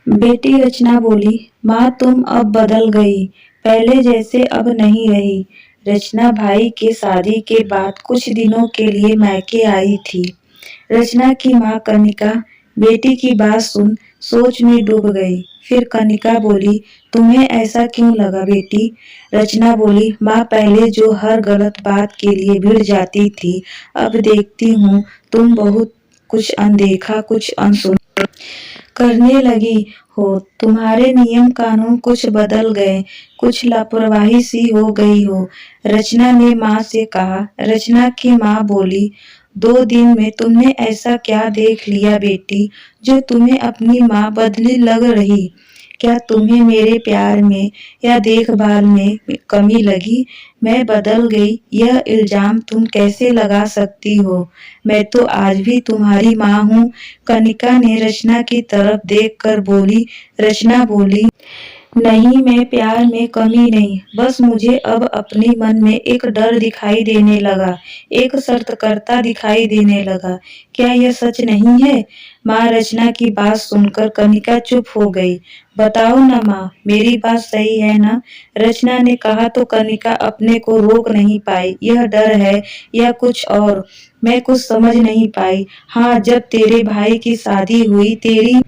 बेटी रचना बोली, माँ तुम अब बदल गई, पहले जैसे अब नहीं रही। रचना भाई के शादी के बाद कुछ दिनों के लिए मायके आई थी। रचना की माँ कनिका बेटी की बात सुन सोच में डूब गई। फिर कनिका बोली, तुम्हें ऐसा क्यों लगा बेटी? रचना बोली, माँ पहले जो हर गलत बात के लिए भिड़ जाती थी, अब देखती हूँ तुम बहुत कुछ अनदेखा कुछ अनसुना करने लगी हो। तुम्हारे नियम कानून कुछ बदल गए, कुछ लापरवाही सी हो गई हो। रचना ने माँ से कहा। रचना की माँ बोली, 2 दिन में तुमने ऐसा क्या देख लिया बेटी, जो तुम्हें अपनी माँ बदली लग रही? क्या तुम्हें मेरे प्यार में या देखभाल में कमी लगी? मैं बदल गई यह इल्जाम तुम कैसे लगा सकती हो? मैं तो आज भी तुम्हारी माँ हूँ। कनिका ने रचना की तरफ देखकर बोली। रचना बोली, नहीं, मैं प्यार में कमी नहीं, बस मुझे अब अपने मन में एक डर दिखाई देने लगा, एक सतर्कता दिखाई देने लगा। क्या यह सच नहीं है? माँ रचना की बात सुनकर कनिका चुप हो गई। बताओ ना माँ, मेरी बात सही है ना? रचना ने कहा तो कनिका अपने को रोक नहीं पाई। यह डर है या कुछ और? मैं कुछ समझ नहीं पाई। हाँ, जब तेरे भाई की शादी हुई, तेरी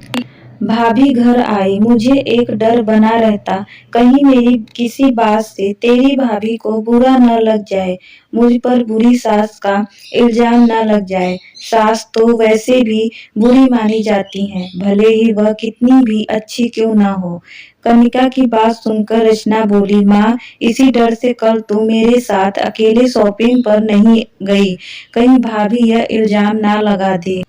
भाभी घर आई, मुझे एक डर बना रहता, कहीं मेरी किसी बात से तेरी भाभी को बुरा न लग जाए, मुझ पर बुरी सास का इल्जाम न लग जाए। सास तो वैसे भी बुरी मानी जाती हैं, भले ही वह कितनी भी अच्छी क्यों ना हो। कनिका की बात सुनकर रचना बोली, माँ इसी डर से कल तुम मेरे साथ अकेले शॉपिंग पर नहीं गई, कहीं भाभी यह इल्जाम ना लगा दे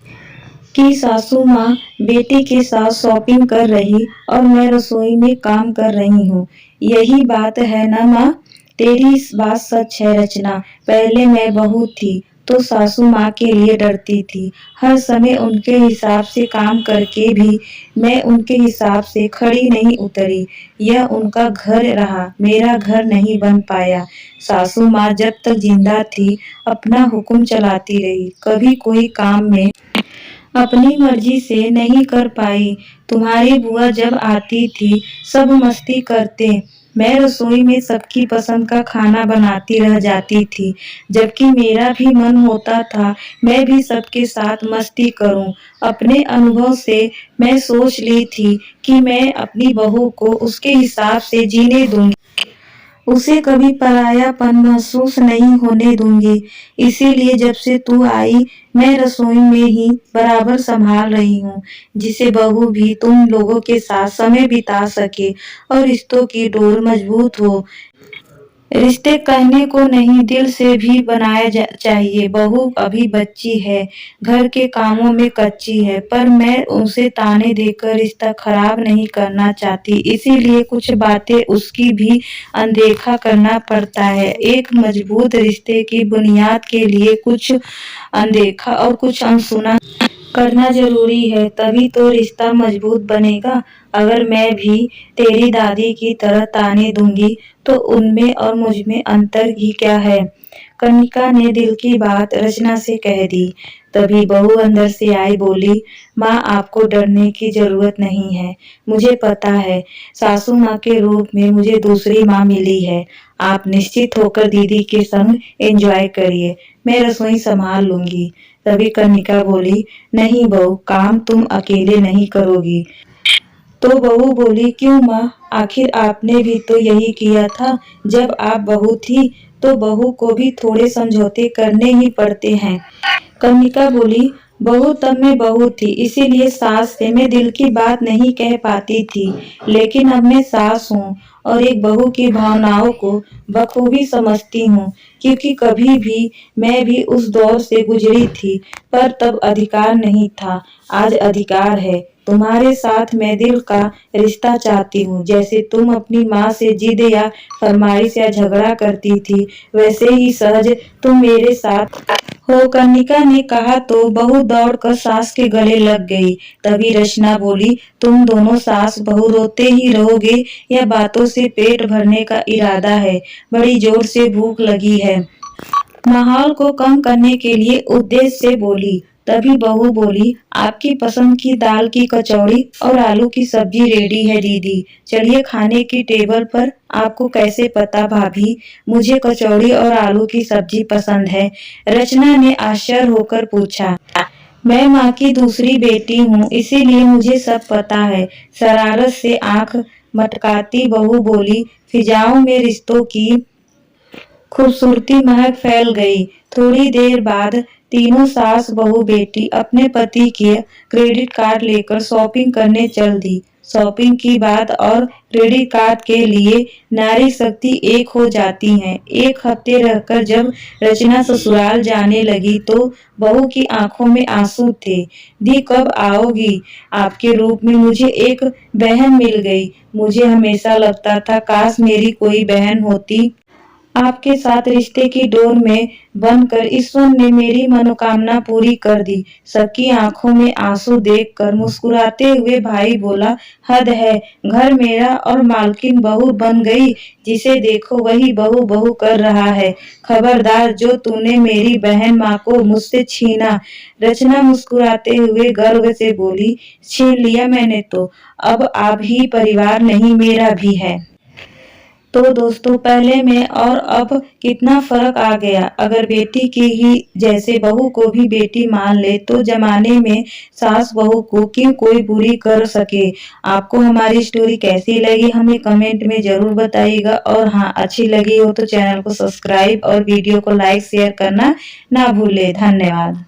कि सासू माँ बेटी के साथ शॉपिंग कर रही और मैं रसोई में काम कर रही हूँ। यही बात है ना माँ? तेरी इस बात सच है रचना। पहले मैं बहू थी तो सासू माँ के लिए डरती थी, हर समय उनके हिसाब से काम करके भी मैं उनके हिसाब से खड़ी नहीं उतरी। यह उनका घर रहा, मेरा घर नहीं बन पाया। सासू माँ जब तक जिंदा थी अपना हुक्म चलाती रही, कभी कोई काम में अपनी मर्जी से नहीं कर पाई। तुम्हारी बुआ जब आती थी सब मस्ती करते, मैं रसोई में सबकी पसंद का खाना बनाती रह जाती थी, जबकि मेरा भी मन होता था मैं भी सबके साथ मस्ती करूं। अपने अनुभव से मैं सोच ली थी कि मैं अपनी बहू को उसके हिसाब से जीने दूंगी, उसे कभी परायापन महसूस नहीं होने दूंगी। इसीलिए जब से तू आई मैं रसोई में ही बराबर संभाल रही हूँ, जिसे बहू भी तुम लोगों के साथ समय बिता सके और रिश्तों की डोर मजबूत हो। रिश्ते कहने को नहीं दिल से भी बनाया चाहिए। बहू अभी बच्ची है, घर के कामों में कच्ची है, पर मैं उसे ताने देकर रिश्ता खराब नहीं करना चाहती, इसीलिए कुछ बातें उसकी भी अनदेखा करना पड़ता है। एक मजबूत रिश्ते की बुनियाद के लिए कुछ अनदेखा और कुछ अनसुना करना जरूरी है, तभी तो रिश्ता मजबूत बनेगा। अगर मैं भी तेरी दादी की तरह ताने दूंगी तो उनमें और मुझमें अंतर ही क्या है? कनिका ने दिल की बात रचना से कह दी। तभी बहू अंदर से आई, बोली, माँ आपको डरने की जरूरत नहीं है, मुझे पता है सासू माँ के रूप में मुझे दूसरी माँ मिली है। आप निश्चित होकर दीदी के संग एंजॉय करिए, मैं रसोई संभाल लूंगी। तभी कनिका बोली, नहीं बहू, काम तुम अकेले नहीं करोगी। तो बहू बोली, क्यों माँ, आखिर आपने भी तो यही किया था जब आप बहू थी, तो बहू को भी थोड़े समझौते करने ही पड़ते हैं। कनिका बोली, बहू तब मैं बहू थी, इसीलिए सास से मैं दिल की बात नहीं कह पाती थी, लेकिन अब मैं सास हूँ और एक बहू की भावनाओं को बखूबी समझती हूँ, क्योंकि कभी भी मैं भी उस दौर से गुजरी थी, पर तब अधिकार नहीं था, आज अधिकार है। तुम्हारे साथ मैं दिल का रिश्ता चाहती हूँ, जैसे तुम अपनी माँ से जिद या फरमाइश या झगड़ा करती थी, वैसे ही सहज तुम मेरे साथ हो। कनिका ने कहा तो बहू दौड़कर सास के गले लग गई। तभी रचना बोली, तुम दोनों सास बहू रोते ही रहोगे या बातों से पेट भरने का इरादा है? बड़ी जोर से भूख लगी है। माहौल को कम करने के लिए उद्देश्य से बोली, तभी बहू बोली, आपकी पसंद की दाल की कचौड़ी और आलू की सब्जी रेडी है दीदी, चलिए खाने की टेबल पर। आपको कैसे पता भाभी, मुझे कचौड़ी और आलू की सब्जी पसंद है? रचना ने आश्चर्य होकर पूछा। मैं माँ की दूसरी बेटी हूँ, इसीलिए मुझे सब पता है। शरारत से आंख मटकाती बहू बोली। फिजाओं में रिश्तों की खूबसूरती महक फैल गई। थोड़ी देर बाद तीनों सास बहू बेटी अपने पति के क्रेडिट कार्ड लेकर शॉपिंग करने चल दी। शॉपिंग की बात और क्रेडिट कार्ड के लिए नारी शक्ति एक हो जाती है। एक हफ्ते रहकर जब रचना ससुराल जाने लगी तो बहू की आंखों में आंसू थे। दी कब आओगी? आपके रूप में मुझे एक बहन मिल गई। मुझे हमेशा लगता था काश मेरी कोई बहन होती। आपके साथ रिश्ते की डोर में बनकर ईश्वर ने मेरी मनोकामना पूरी कर दी। सबकी आंखों में आंसू देखकर मुस्कुराते हुए भाई बोला, हद है, घर मेरा और मालकिन बहू बन गई। जिसे देखो वही बहू बहू कर रहा है। खबरदार, जो तूने मेरी बहन माँ को मुझसे छीना। रचना मुस्कुराते हुए गर्व से बोली, छीन लिया मैंने तो, अब आप ही परिवार नहीं मेरा भी है। तो दोस्तों, पहले में और अब कितना फर्क आ गया। अगर बेटी की ही जैसे बहू को भी बेटी मान ले तो जमाने में सास बहू को क्यों कोई बुरी कर सके। आपको हमारी स्टोरी कैसी लगी हमें कमेंट में जरूर बताइएगा। और हाँ, अच्छी लगी हो तो चैनल को सब्सक्राइब और वीडियो को लाइक शेयर करना ना भूले। धन्यवाद।